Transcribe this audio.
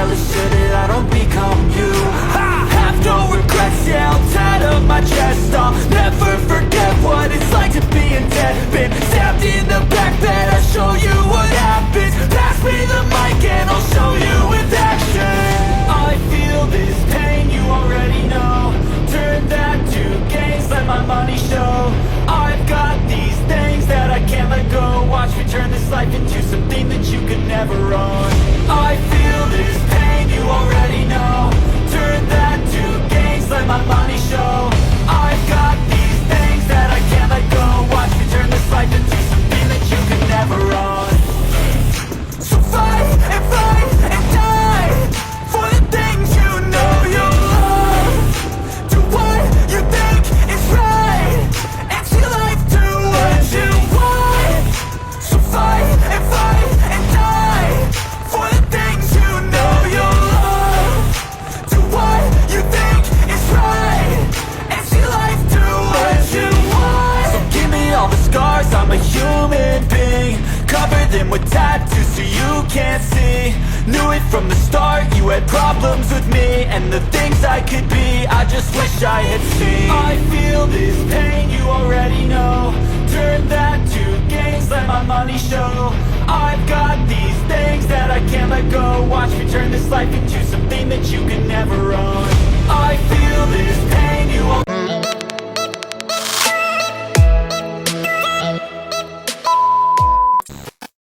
careless sure that I don't become you. I have no regrets, yeah, I'll tie up my chest. I'll never forget what it's like to be in debt. Been stabbed in the back bed, I'll show you what happens. Pass me the mic and I'll show you with action. I feel this pain, you already know. Turn that to gains, let my money show. I've got these things that I can't let go. Watch me turn this life into something that you could never own. I feel this pain, you already know. Turn that to gains, let my money show. I've got these things that I can't let go. Watch me turn this life into something that you could never own. So fight and die for the things you know you love. Do what you think is right and see life do what you want. So fight and die for the things you know you love. Do what you think is right and see life do what you want. So give me all the scars, I'm a human being. Cover them with tattoos so you can't see. Knew it from the start, you had problems with me and the things I could be, I just wish I had seen. I feel this pain, you already know. Turn that to gains, let my money show. I've got these things that I can't let go. Watch me turn this life into something that you can never own.